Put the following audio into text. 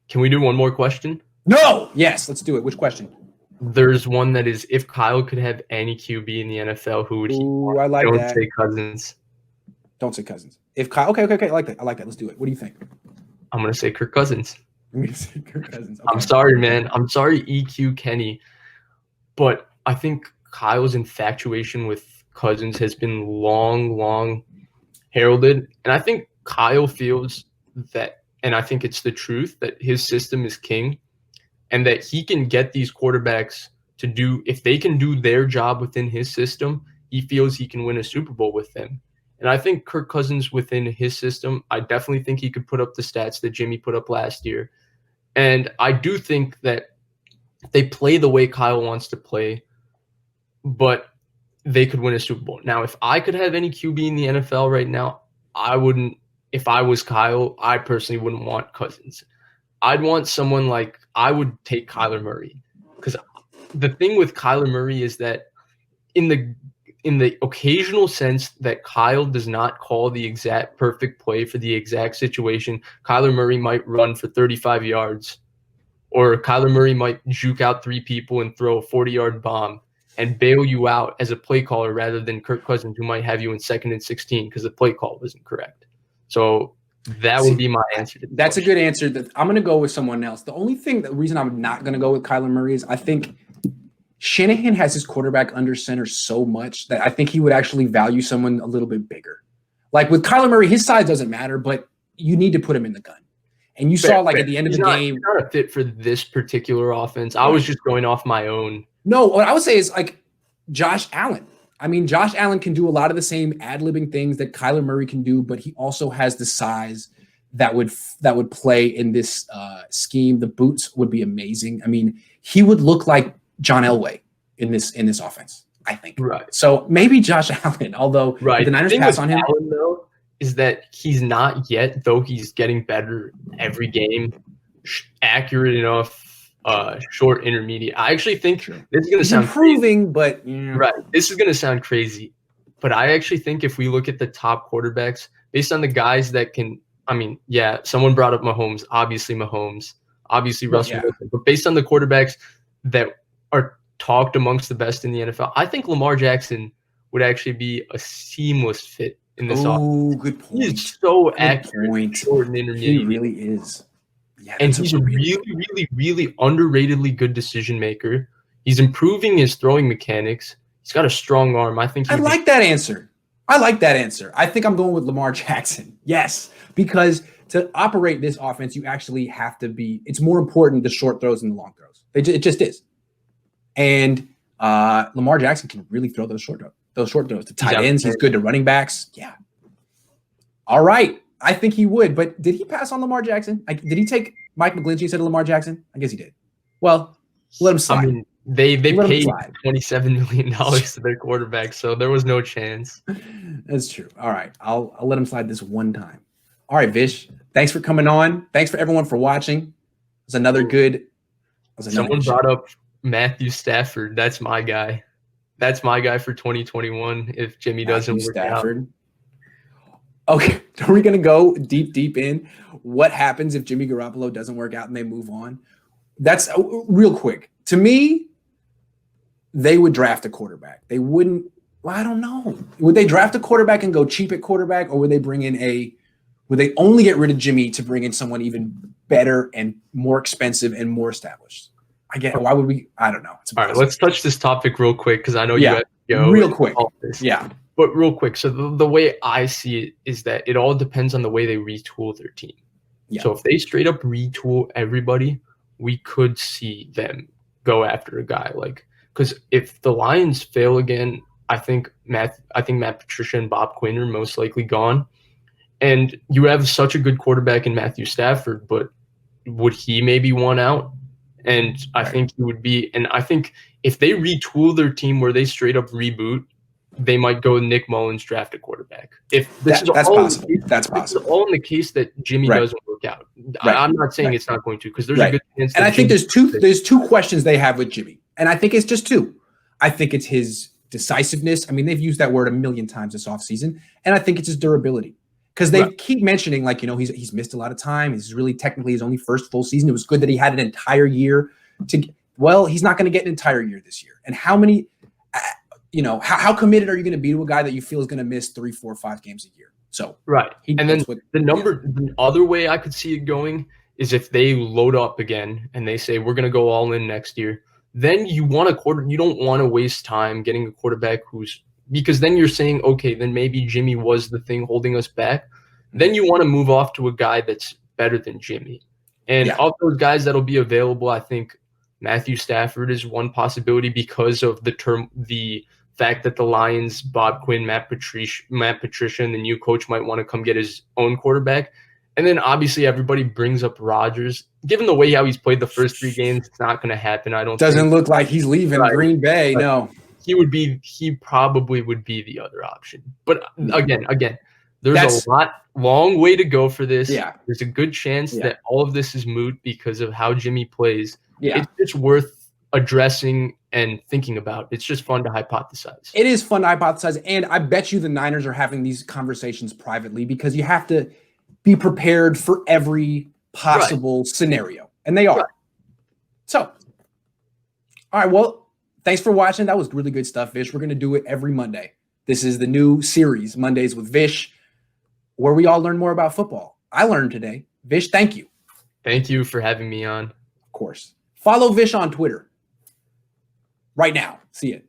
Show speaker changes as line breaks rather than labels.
Can we do one more question?
No. Yes, let's do it. Which question?
There's one that is, if Kyle could have any QB in the NFL, who would he want?
I like
Don't
that.
say Cousins.
Don't say Cousins. If Kyle, okay. I like that. Let's do it. What do you think?
I'm gonna say Kirk Cousins.
I'm gonna say Kirk Cousins. Okay.
I'm sorry, man. I'm sorry, EQ Kenny, but I think Kyle's infatuation with Cousins has been long heralded, and I think Kyle feels that, and I think it's the truth, that his system is king, and that he can get these quarterbacks to do, if they can do their job within his system, he feels he can win a Super Bowl with them. And I think Kirk Cousins within his system, I definitely think he could put up the stats that Jimmy put up last year. And I do think that they play the way Kyle wants to play, but they could win a Super Bowl. Now, if I could have any QB in the NFL right now, I wouldn't. If I was Kyle, I personally wouldn't want Cousins. I'd want someone like, I would take Kyler Murray, because the thing with Kyler Murray is that in the occasional sense that Kyle does not call the exact perfect play for the exact situation, Kyler Murray might run for 35 yards, or Kyler Murray might juke out 3 people and throw a 40-yard bomb and bail you out as a play caller, rather than Kirk Cousins, who might have you in 2nd and 16 because the play call wasn't correct. So that would be my answer to
that's question. A good answer. I'm going to go with someone else. The reason I'm not going to go with Kyler Murray is I think Shanahan has his quarterback under center so much that I think he would actually value someone a little bit bigger. Like with Kyler Murray, his size doesn't matter, but you need to put him in the gun. And you saw at the end of the game.
He's not a fit for this particular offense. I was just going off my own.
No, what I would say is like Josh Allen. I mean, Josh Allen can do a lot of the same ad-libbing things that Kyler Murray can do, but he also has the size that would play in this scheme. The boots would be amazing. I mean, he would look like John Elway in this offense, I think.
Right.
So maybe Josh Allen, although the Niners pass on him.
Allen, though, is that he's not yet, though he's getting better every game, accurate enough. Short, intermediate. I actually think this is going to sound
improving, but
right. This is going to sound crazy, but I actually think if we look at the top quarterbacks based on the guys that can, I mean, yeah, someone brought up Mahomes, obviously Russell Wilson, but based on the quarterbacks that are talked amongst the best in the NFL, I think Lamar Jackson would actually be a seamless fit in this offense.
Oh, good point.
He's so accurate, short and intermediate.
He really is. Yeah,
and he's a really underratedly good decision maker. He's improving his throwing mechanics. He's got a strong arm. I think
I like that answer. I think I'm going with Lamar Jackson. Yes, because to operate this offense, you actually have to be – it's more important the short throws than the long throws. It just is. And Lamar Jackson can really throw those short throws to tight ends. He's good to running backs. Yeah. All right. I think he would, but did he pass on Lamar Jackson? Did he take Mike McGlinchey instead of Lamar Jackson? I guess he did. Well, let him slide.
I mean, they paid $27 million to their quarterback, so there was no chance.
That's true. All right, I'll let him slide this one time. All right, Vish, thanks for coming on. Thanks for everyone for watching. It was another good.
Someone brought up Matthew Stafford. That's my guy. That's my guy for 2021 if Jimmy doesn't work out.
Okay, are we going to go deep in what happens if Jimmy Garoppolo doesn't work out and they move on? That's real quick. To me, they would draft a quarterback. They wouldn't – well, I don't know. Would they draft a quarterback and go cheap at quarterback, or would they bring in would they only get rid of Jimmy to bring in someone even better and more expensive and more established? Why would we – I don't know.
All right, let's touch this topic real quick because I know you have to go.
Real quick. Yeah.
But real quick, so the way I see it is that it all depends on the way they retool their team. Yeah. So if they straight up retool everybody, we could see them go after a guy because if the Lions fail again, I think Matt Patricia and Bob Quinn are most likely gone, and you have such a good quarterback in Matthew Stafford, but would he maybe want out? And I think he would be. And I think if they retool their team where they straight up reboot, they might go Nick Mullins, draft a quarterback. If that's
possible. That's possible.
This is all in the case that Jimmy doesn't work out. I'm not saying it's not going to, because there's a good chance.
And I think there's two questions they have with Jimmy, and I think it's just two. I think it's his decisiveness. I mean, they've used that word a million times this offseason, and I think it's his durability. Because they keep mentioning, like, he's missed a lot of time. He's really technically his only first full season. It was good that he had an entire year he's not going to get an entire year this year. And how many, how committed are you going to be to a guy that you feel is going to miss 3, 4, 5 games a year? So,
And then the other way I could see it going is if they load up again and they say, we're going to go all in next year. Then you don't want to waste time getting a quarterback because then you're saying, okay, then maybe Jimmy was the thing holding us back. Then you want to move off to a guy that's better than Jimmy. And of those guys that'll be available, I think Matthew Stafford is one possibility because of the fact that the Lions, Bob Quinn, Matt Patricia, and the new coach might want to come get his own quarterback. And then obviously everybody brings up Rodgers. Given the way how he's played the first 3 games, it's not going to happen.
Doesn't look like he's leaving Green Bay. No,
he probably would be the other option. But again, there's a long way to go for this.
Yeah.
There's a good chance that all of this is moot because of how Jimmy plays.
Yeah.
It's just worth addressing and thinking about. It's just fun to hypothesize.
It is fun to hypothesize. And I bet you the Niners are having these conversations privately because you have to be prepared for every possible scenario. And they are. So, all right. Well, thanks for watching. That was really good stuff, Vish. We're going to do it every Monday. This is the new series, Mondays with Vish, where we all learn more about football. I learned today. Vish, thank you.
Thank you for having me on.
Of course. Follow Vish on Twitter right now. See it.